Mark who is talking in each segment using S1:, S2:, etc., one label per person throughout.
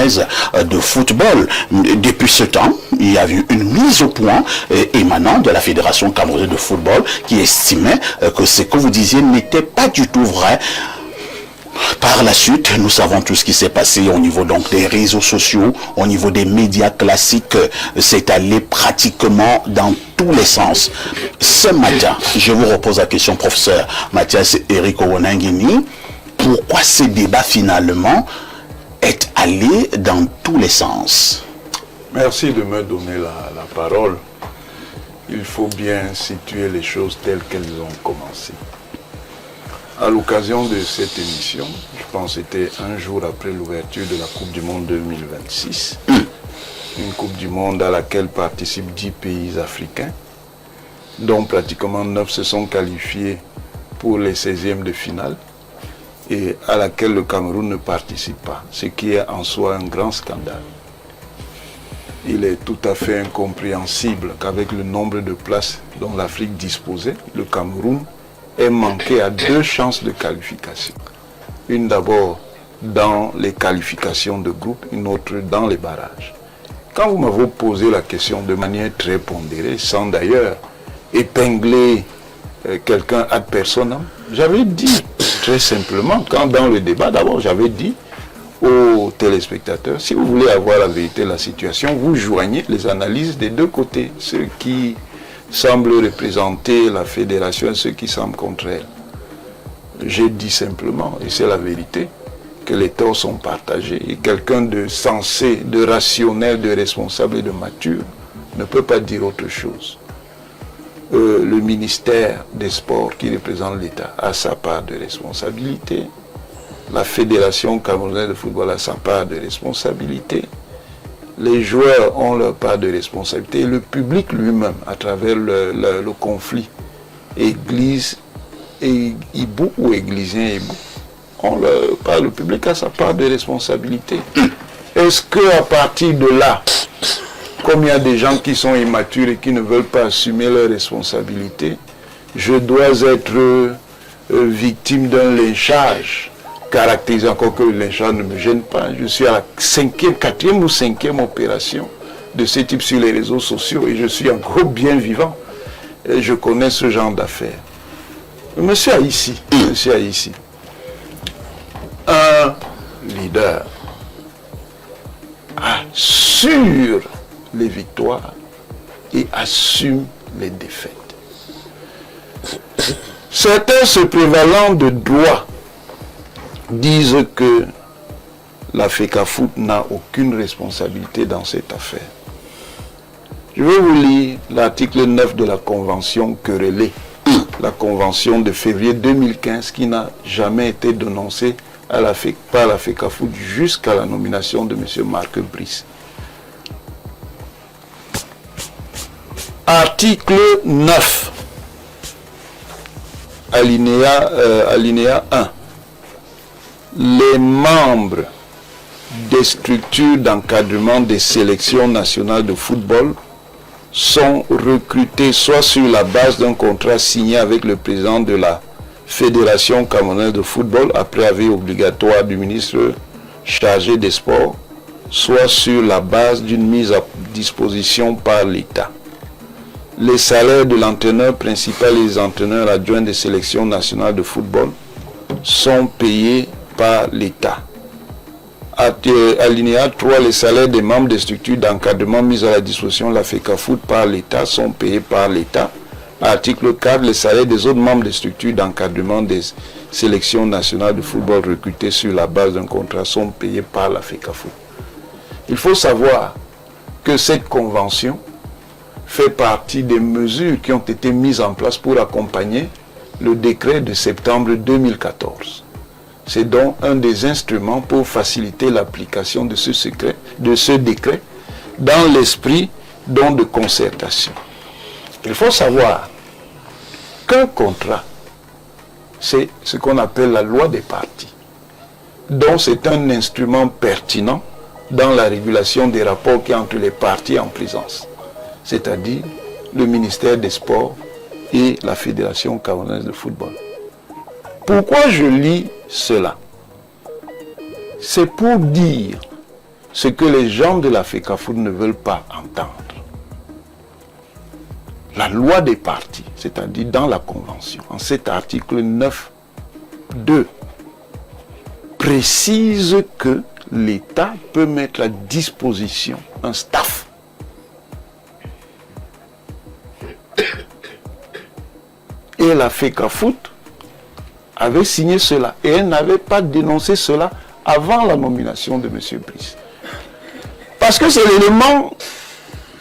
S1: camerounaise de football. Depuis ce temps, il y a eu une mise au point émanant de la Fédération camerounaise de football qui estimait que ce que vous disiez n'était pas du tout vrai. Par la suite, nous savons tout ce qui s'est passé au niveau donc des réseaux sociaux, au niveau des médias classiques, c'est allé pratiquement dans tous les sens. Ce matin, je vous repose la question, professeur Mathias Eric Owonangini, pourquoi ce débat finalement est allé dans tous les sens?
S2: Merci de me donner la parole. Il faut bien situer les choses telles qu'elles ont commencé. À l'occasion de cette émission, je pense que c'était un jour après l'ouverture de la Coupe du Monde 2026, une Coupe du Monde à laquelle participent 10 pays africains, dont pratiquement 9 se sont qualifiés pour les 16e de finale, et à laquelle le Cameroun ne participe pas, ce qui est en soi un grand scandale. Il est tout à fait incompréhensible qu'avec le nombre de places dont l'Afrique disposait, le Cameroun est manqué à 2 chances de qualification. Une d'abord dans les qualifications de groupe, une autre dans les barrages. Quand vous m'avez posé la question de manière très pondérée, sans d'ailleurs épingler quelqu'un ad personam, j'avais dit très simplement, quand dans le débat, d'abord j'avais dit aux téléspectateurs, si vous voulez avoir la vérité de la situation, vous joignez les analyses des deux côtés, ceux qui semble représenter la fédération et ceux qui semblent contre elle. J'ai dit simplement, et c'est la vérité, que les torts sont partagés et quelqu'un de sensé, de rationnel, de responsable et de mature ne peut pas dire autre chose. Le ministère des Sports qui représente l'État a sa part de responsabilité, la Fédération camerounaise de football a sa part de responsabilité, les joueurs ont leur part de responsabilité et le public lui-même, à travers le conflit, Église et Ibou ou Églisien Ibou, le public a sa part de responsabilité. Est-ce qu'à partir de là, comme il y a des gens qui sont immatures et qui ne veulent pas assumer leurs responsabilités, je dois être victime d'un lynchage caractérisé, encore que le lynchage ne me gêne pas. Je suis à la 4e ou 5e opération de ce type sur les réseaux sociaux et je suis encore bien vivant. Et je connais ce genre d'affaires. Monsieur Haïssi, un leader assure les victoires et assume les défaites. Certains se prévalant de droit disent que la FECAFOOT n'a aucune responsabilité dans cette affaire. Je vais vous lire l'article 9 de la convention querellée, la convention de février 2015 qui n'a jamais été dénoncée par la FECAFOOT jusqu'à la nomination de M. Marc Brice. Article 9, alinéa 1. Les membres des structures d'encadrement des sélections nationales de football sont recrutés soit sur la base d'un contrat signé avec le président de la Fédération camerounaise de football après avis obligatoire du ministre chargé des sports, soit sur la base d'une mise à disposition par l'État. Les salaires de l'entraîneur principal et des entraîneurs adjoints des sélections nationales de football sont payés par l'État. Alinéa 3, les salaires des membres des structures d'encadrement mises à la disposition de la FECAFOOT par l'État sont payés par l'État. Article 4, les salaires des autres membres des structures d'encadrement des sélections nationales de football recrutés sur la base d'un contrat sont payés par la FECAFOOT. Il faut savoir que cette convention fait partie des mesures qui ont été mises en place pour accompagner le décret de septembre 2014. C'est donc un des instruments pour faciliter l'application de ce décret dans l'esprit de concertation. Il faut savoir qu'un contrat, c'est ce qu'on appelle la loi des parties. Donc c'est un instrument pertinent dans la régulation des rapports qui entre les parties en présence, c'est-à-dire le ministère des Sports et la Fédération camerounaise de football. Pourquoi je lis cela? C'est pour dire ce que les gens de la FECAFOOT ne veulent pas entendre. La loi des partis, c'est-à-dire dans la Convention, en cet article 9.2, précise que l'État peut mettre à disposition un staff. Et la FECAFOOT avait signé cela. Et elle n'avait pas dénoncé cela avant la nomination de M. Brice. Parce que c'est l'élément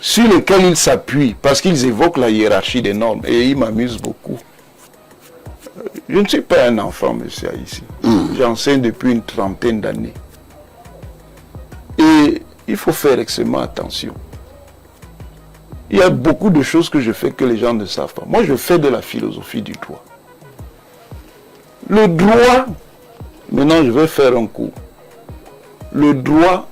S2: sur lequel ils s'appuient, parce qu'ils évoquent la hiérarchie des normes. Et ils m'amusent beaucoup. Je ne suis pas un enfant, monsieur Haïssi. J'enseigne depuis une trentaine d'années. Et il faut faire extrêmement attention. Il y a beaucoup de choses que je fais que les gens ne savent pas. Moi, je fais de la philosophie du droit. Le droit, maintenant je vais faire un cours. Le droit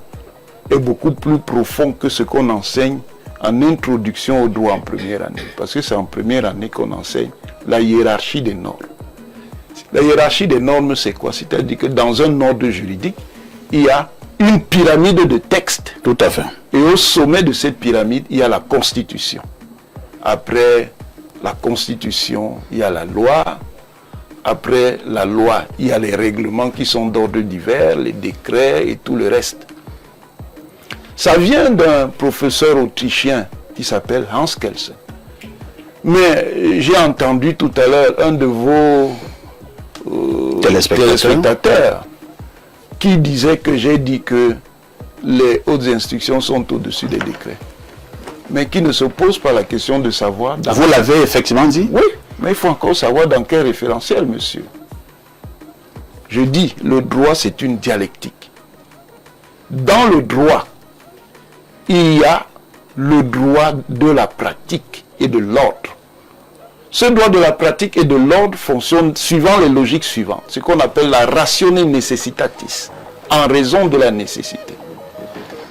S2: est beaucoup plus profond que ce qu'on enseigne en introduction au droit en première année. Parce que c'est en première année qu'on enseigne la hiérarchie des normes. La hiérarchie des normes, c'est quoi? C'est-à-dire que dans un ordre juridique, il y a une pyramide de textes.
S1: Tout à fait.
S2: Et au sommet de cette pyramide, il y a la Constitution. Après la Constitution, il y a la loi. Après la loi, il y a les règlements qui sont d'ordre divers, les décrets et tout le reste. Ça vient d'un professeur autrichien qui s'appelle Hans Kelsen. Mais j'ai entendu tout à l'heure un de vos téléspectateurs qui disait que j'ai dit que les hautes instructions sont au-dessus des décrets. Mais qui ne se pose pas la question de savoir...
S1: Vous l'avez effectivement dit?
S2: Oui, mais il faut encore savoir dans quel référentiel, monsieur. Je dis, le droit, c'est une dialectique. Dans le droit, il y a le droit de la pratique et de l'ordre. Ce droit de la pratique et de l'ordre fonctionne suivant les logiques suivantes, ce qu'on appelle la ratione necessitatis, en raison de la nécessité.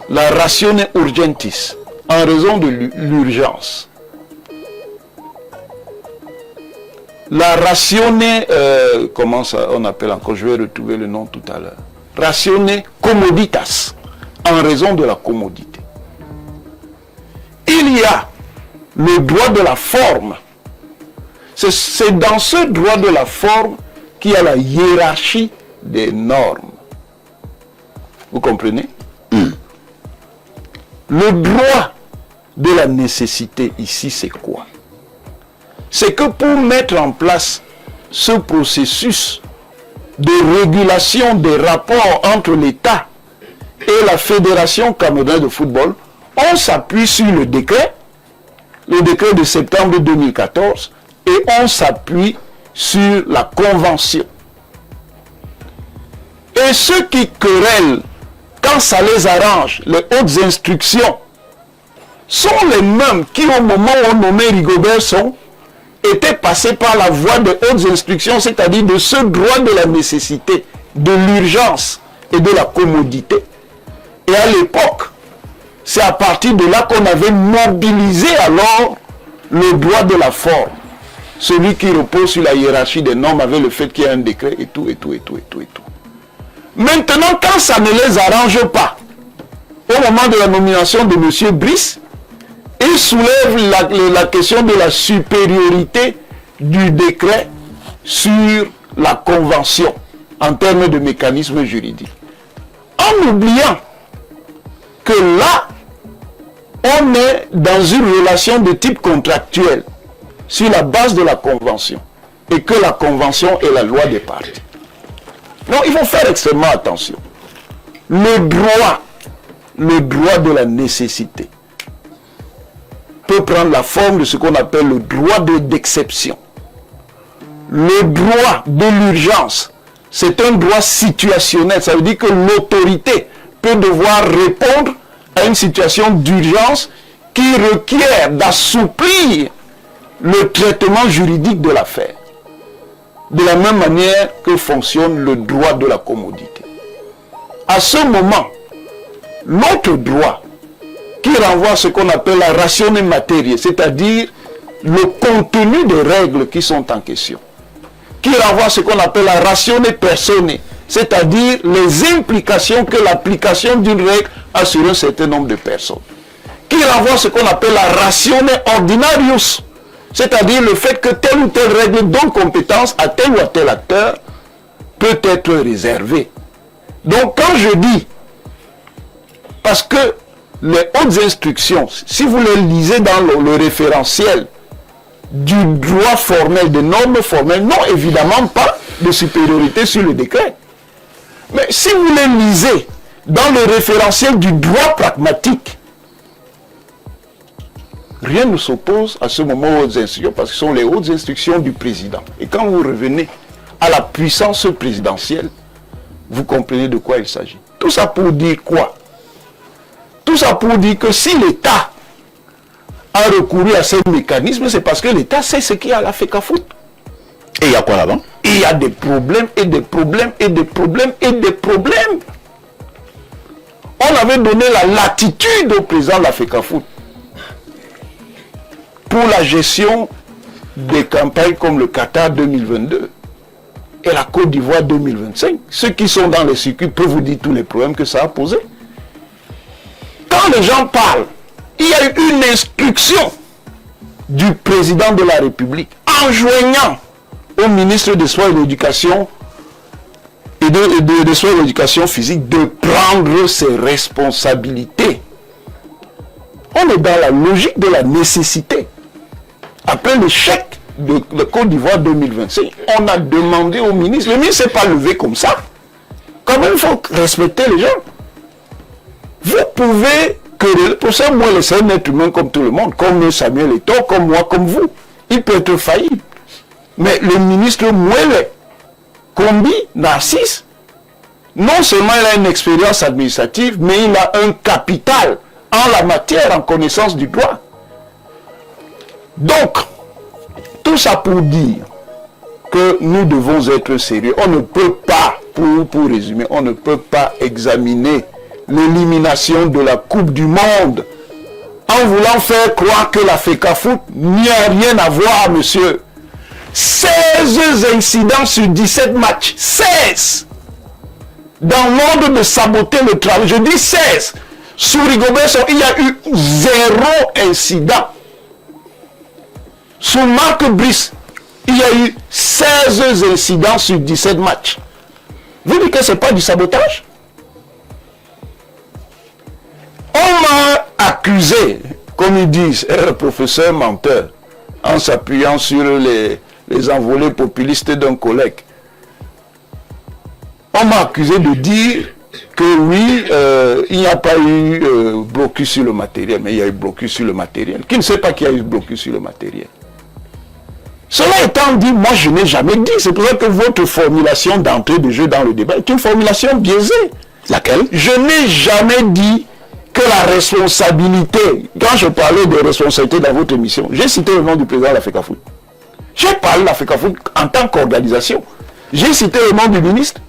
S2: La ratione urgentis, en raison de l'urgence. La ratione, comment ça on appelle encore, je vais retrouver le nom tout à l'heure. Ratione commoditas, en raison de la commodité. Il y a le droit de la forme. C'est dans ce droit de la forme qu'il y a la hiérarchie des normes. Vous comprenez? Le droit de la nécessité ici, c'est quoi? C'est que pour mettre en place ce processus de régulation des rapports entre l'État et la Fédération camerounaise de football, on s'appuie sur le décret de septembre 2014, et on s'appuie sur la convention. Et ceux qui querellent, quand ça les arrange, les hautes instructions, sont les mêmes qui, au moment où on nommait Rigobert Song, étaient passés par la voie des hautes instructions, c'est-à-dire de ce droit de la nécessité, de l'urgence et de la commodité. Et à l'époque, c'est à partir de là qu'on avait mobilisé alors le droit de la forme. Celui qui repose sur la hiérarchie des normes avec le fait qu'il y a un décret et tout, et tout, et tout, et tout, et tout. Maintenant, quand ça ne les arrange pas, au moment de la nomination de M. Brice, il soulève la question de la supériorité du décret sur la convention en termes de mécanisme juridique. En oubliant que là, on est dans une relation de type contractuel sur la base de la convention et que la convention est la loi des parties. Donc il faut faire extrêmement attention. Le droit de la nécessité peut prendre la forme de ce qu'on appelle le droit d'exception. Le droit de l'urgence, c'est un droit situationnel. Ça veut dire que l'autorité peut devoir répondre à une situation d'urgence qui requiert d'assouplir le traitement juridique de l'affaire. De la même manière que fonctionne le droit de la commodité. À ce moment, l'autre droit qui renvoie à ce qu'on appelle la ratione materie, c'est-à-dire le contenu des règles qui sont en question, qui renvoie à ce qu'on appelle la ratione personae, c'est-à-dire les implications que l'application d'une règle
S3: sur un certain nombre de personnes, qui renvoie ce qu'on appelle la ratione ordinarius, c'est-à-dire le fait que telle ou telle règle donne compétence à tel ou à tel acteur peut être réservée. Donc quand je dis, parce que les hautes instructions, si vous les lisez dans le référentiel du droit formel, des normes formelles, non évidemment pas de supériorité sur le décret. Mais si vous les lisez dans le référentiel du droit pragmatique, rien ne s'oppose à ce moment aux hautes instructions, parce que ce sont les hautes instructions du président. Et quand vous revenez à la puissance présidentielle, vous comprenez de quoi il s'agit. Tout ça pour dire quoi? Tout ça pour dire que si l'État a recouru à ces mécanismes, c'est parce que l'État sait ce qu'il y a à la FECAFOOT.
S1: Et il y a quoi là-bas?
S3: Il y a des problèmes et des problèmes et des problèmes et des problèmes. On avait donné la latitude au président de la FECAFOOT pour la gestion des campagnes comme le Qatar 2022 et la Côte d'Ivoire 2025. Ceux qui sont dans les circuits peuvent vous dire tous les problèmes que ça a posé. Quand les gens parlent, il y a eu une instruction du président de la République enjoignant au ministre des Sports et de l'Éducation et de Sports et de l'Éducation physique de prendre ses responsabilités. On est dans la logique de la nécessité. Après l'échec de Côte d'Ivoire 2025, on a demandé au ministre, le ministre ne s'est pas levé comme ça. Quand même, il faut respecter les gens. Vous pouvez que, pour ça, moi, c'est un être humain comme tout le monde, comme Samuel Eto'o, comme moi, comme vous. Il peut être faillible. Mais le ministre Mouele Kombi, Narcisse, non seulement il a une expérience administrative, mais il a un capital en la matière, en connaissance du droit. Donc, tout ça pour dire que nous devons être sérieux. On ne peut pas, pour résumer, on ne peut pas examiner l'élimination de la Coupe du Monde en voulant faire croire que la FECAFOOT n'y a rien à voir, monsieur. 16 incidents sur 17 matchs. 16 dans l'ordre de saboter le travail. Je dis 16. Sous Rigobert, il y a eu 0 incident. Sous Marc Brice, il y a eu 16 incidents sur 17 matchs. Vous dites que ce n'est pas du sabotage? On m'a accusé, comme ils disent, professeur menteur, en s'appuyant sur les envolées populistes d'un collègue. On m'a accusé de dire que oui, il n'y a pas eu blocus sur le matériel, mais il y a eu blocus sur le matériel. Qui ne sait pas qu'il y a eu blocus sur le matériel? Cela étant dit, moi je n'ai jamais dit, c'est pour ça que votre formulation d'entrée de jeu dans le débat est une formulation biaisée.
S1: Laquelle?
S3: Je n'ai jamais dit que la responsabilité, quand je parlais de responsabilité dans votre émission, j'ai cité le nom du président de la FECAFOOT. J'ai parlé de la FECAFOOT en tant qu'organisation. J'ai cité le nom du ministre.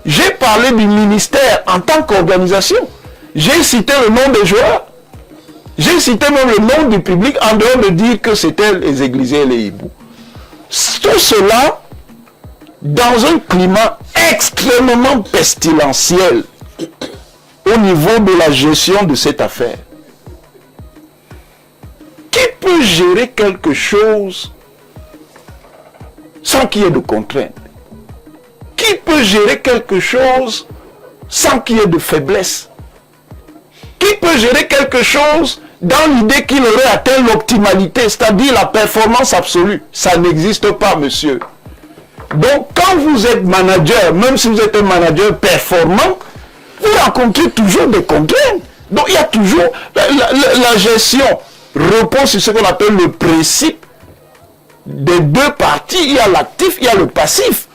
S3: J'ai parlé du ministère en tant qu'organisation. J'ai cité le nom des joueurs. J'ai cité même le nom du public en dehors de dire que c'était les Églisiens et les hiboux. Tout cela dans un climat extrêmement pestilentiel au niveau de la gestion de cette affaire. Qui peut gérer quelque chose sans qu'il y ait de contraintes? Qui peut gérer quelque chose sans qu'il y ait de faiblesse? Qui peut gérer quelque chose dans l'idée qu'il aurait atteint l'optimalité, c'est-à-dire la performance absolue? Ça n'existe pas, monsieur. Donc, quand vous êtes manager, même si vous êtes un manager performant, vous rencontrez toujours des contraintes. Donc, il y a toujours... La gestion repose sur ce qu'on appelle le principe des deux parties. Il y a l'actif, il y a le passif.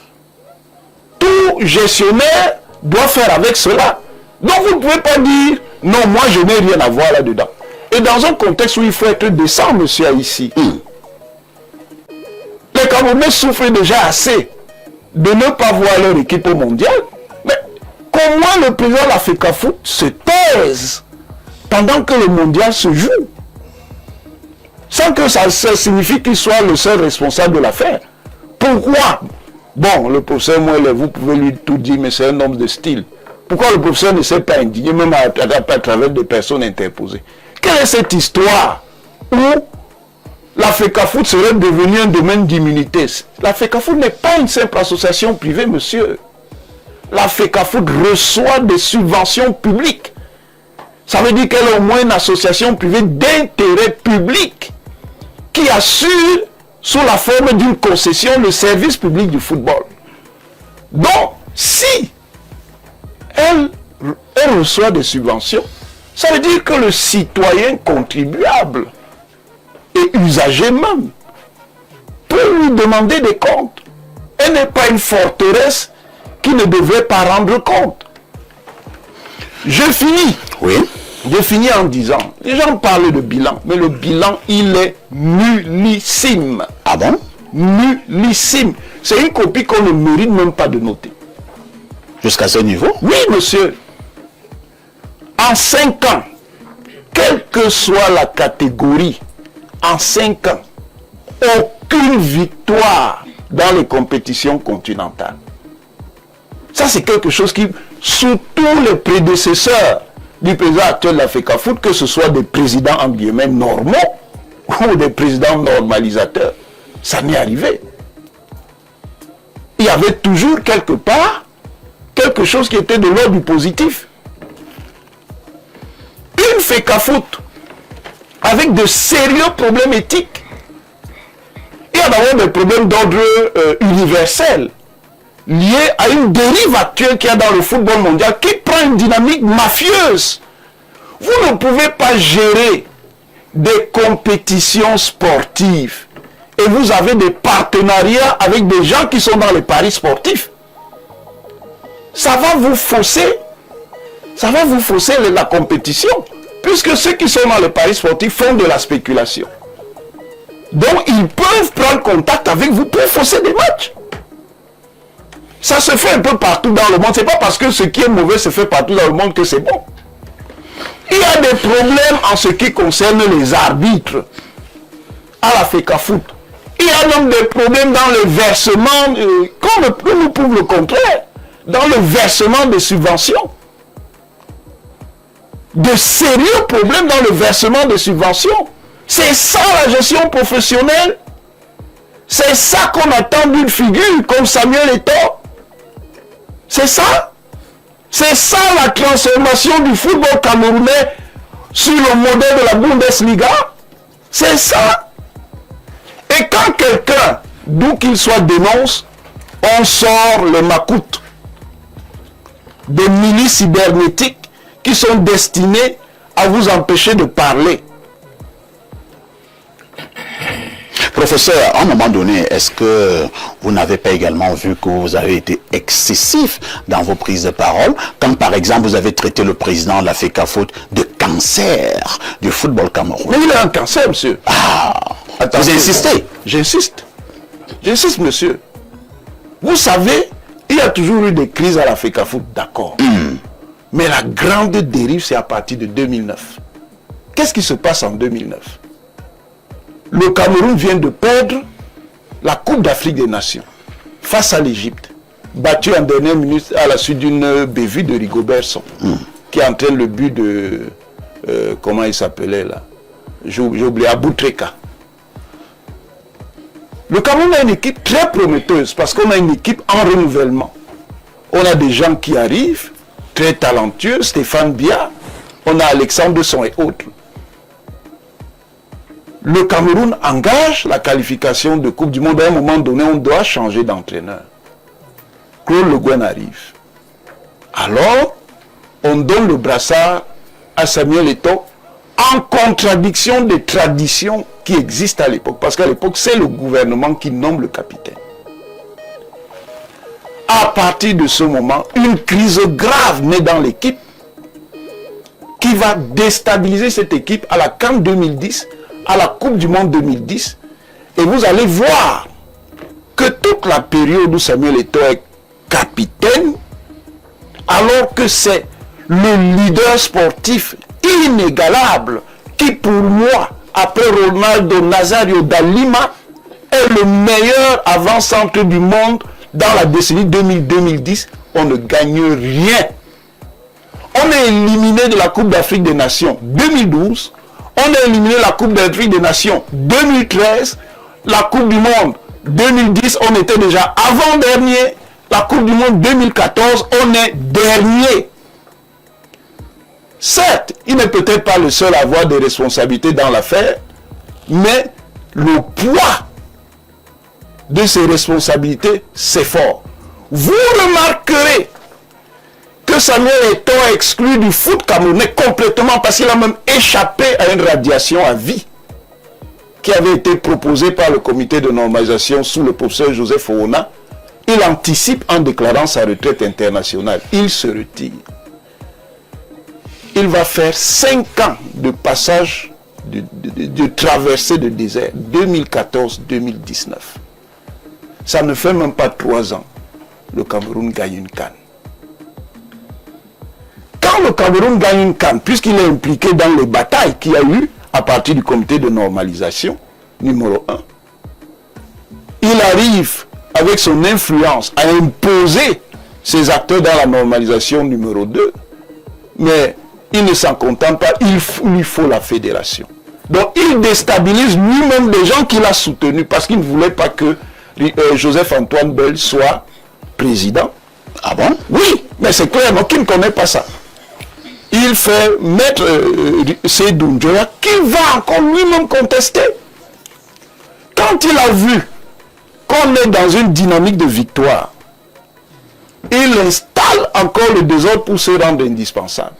S3: Tout gestionnaire doit faire avec cela. Donc, vous ne pouvez pas dire, non, moi, je n'ai rien à voir là-dedans. Et dans un contexte où il faut être décent, monsieur Haïssi, les Camerounais souffrent déjà assez de ne pas voir leur équipe au mondial. Mais comment le président de la FECAFOOT se taise pendant que le mondial se joue, sans que ça signifie qu'il soit le seul responsable de l'affaire? Pourquoi? Bon, le professeur Mouele, vous pouvez lui tout dire, mais c'est un homme de style. Pourquoi le professeur ne s'est pas indigné, même à travers des personnes interposées? Quelle est cette histoire où la FECAFOOT serait devenue un domaine d'immunité? La FECAFOOT n'est pas une simple association privée, monsieur. La FECAFOOT reçoit des subventions publiques. Ça veut dire qu'elle est au moins une association privée d'intérêt public qui assure, sous la forme d'une concession, le service public du football. Donc, si elle reçoit des subventions, ça veut dire que le citoyen contribuable et usager même peut lui demander des comptes. Elle n'est pas une forteresse qui ne devrait pas rendre compte. Je finis.
S1: Oui.
S3: Je finis en disant, les gens parlent de bilan, mais le bilan, il est nullissime.
S1: Ah bon?
S3: Nullissime. C'est une copie qu'on ne mérite même pas de noter.
S1: Jusqu'à ce niveau?
S3: Oui, monsieur. En 5 ans, quelle que soit la catégorie, en 5 ans, aucune victoire dans les compétitions continentales. Ça, c'est quelque chose qui, sous tous les prédécesseurs du président actuel de la FECAFOOT, que ce soit des présidents en guillemets normaux ou des présidents normalisateurs, ça m'est arrivé. Il y avait toujours quelque part quelque chose qui était de l'ordre du positif. Une FECAFOOT avec de sérieux problèmes éthiques. Il y a d'abord des problèmes d'ordre universel liés à une dérive actuelle qu'il y a dans le football mondial qui prend une dynamique mafieuse. Vous ne pouvez pas gérer des compétitions sportives et vous avez des partenariats avec des gens qui sont dans les paris sportifs. Ça va vous fausser la compétition, puisque ceux qui sont dans les paris sportifs font de la spéculation. Donc ils peuvent prendre contact avec vous pour fausser des matchs. Ça se fait un peu partout dans le monde. C'est pas parce que ce qui est mauvais se fait partout dans le monde que c'est bon. Il y a des problèmes en ce qui concerne les arbitres à la FECAFOOT. Il y a même des problèmes dans le versement, comme nous prouve le contraire, dans le versement des subventions. De sérieux problèmes dans le versement des subventions. C'est ça la gestion professionnelle. C'est ça qu'on attend d'une figure comme Samuel Eto'o. C'est ça. C'est ça la transformation du football camerounais sur le modèle de la Bundesliga. C'est ça. Et quand quelqu'un, d'où qu'il soit, dénonce, on sort le macoute. Des milices cybernétiques qui sont destinées à vous empêcher de parler.
S1: Professeur, à un moment donné, est-ce que vous n'avez pas également vu que vous avez été excessif dans vos prises de parole, comme par exemple vous avez traité le président de la FECAFOOT de cancer du football camerounais?
S3: Mais il a un cancer, monsieur.
S1: Ah, vous insistez?
S3: J'insiste. J'insiste, monsieur. Vous savez, il y a toujours eu des crises à la FECAFOOT, d'accord. Mais la grande dérive, c'est à partir de 2009. Qu'est-ce qui se passe en 2009? Le Cameroun vient de perdre la Coupe d'Afrique des Nations face à l'Égypte, battu en dernière minute à la suite d'une bévue de Rigobert Song, qui entraîne le but de... comment il s'appelait là? J'ai oublié, Aboutreka. Le Cameroun a une équipe très prometteuse parce qu'on a une équipe en renouvellement. On a des gens qui arrivent, très talentueux, Stéphane Bia, on a Alexandre Son et autres. Le Cameroun engage la qualification de Coupe du Monde. À un moment donné, on doit changer d'entraîneur. Claude Le Guen arrive. Alors, on donne le brassard à Samuel Eto'o en contradiction des traditions qui existent à l'époque. Parce qu'à l'époque, c'est le gouvernement qui nomme le capitaine. À partir de ce moment, une crise grave naît dans l'équipe qui va déstabiliser cette équipe à la CAN 2010, à la Coupe du Monde 2010. Et vous allez voir que toute la période où Samuel Eto'o est capitaine, alors que c'est le leader sportif inégalable qui, pour moi, après Ronaldo Nazario da Lima, est le meilleur avant-centre du monde dans la décennie 2000-2010, on ne gagne rien On est éliminé de la Coupe d'Afrique des Nations 2012. On est éliminé de la Coupe d'Afrique des Nations 2013. La Coupe du Monde 2010, on était déjà avant-dernier. La Coupe du Monde 2014, on est dernier. Certes, il n'est peut-être pas le seul à avoir des responsabilités dans l'affaire, mais le poids de ses responsabilités, c'est fort. Vous remarquerez que Samuel Eto'o exclu du foot camerounais complètement parce qu'il a même échappé à une radiation à vie qui avait été proposée par le comité de normalisation sous le professeur Joseph Oona. Il anticipe en déclarant sa retraite internationale. Il se retire. Il va faire 5 ans de passage, de traversée de désert, 2014-2019. Ça ne fait même pas 3 ans. Le Cameroun gagne une CAN. Quand le Cameroun gagne une CAN, puisqu'il est impliqué dans les batailles qu'il y a eu à partir du comité de normalisation, numéro 1, il arrive avec son influence à imposer ses acteurs dans la normalisation numéro 2, mais il ne s'en contente pas, il lui faut la fédération. Donc il déstabilise lui-même des gens qu'il a soutenus parce qu'il ne voulait pas que Joseph-Antoine Bell soit président.
S1: Ah bon?
S3: Oui, mais c'est clair, donc il ne connaît pas ça. Il fait mettre Seydou Njoya qui va encore lui-même contester. Quand il a vu qu'on est dans une dynamique de victoire, il installe encore le désordre pour se rendre indispensable.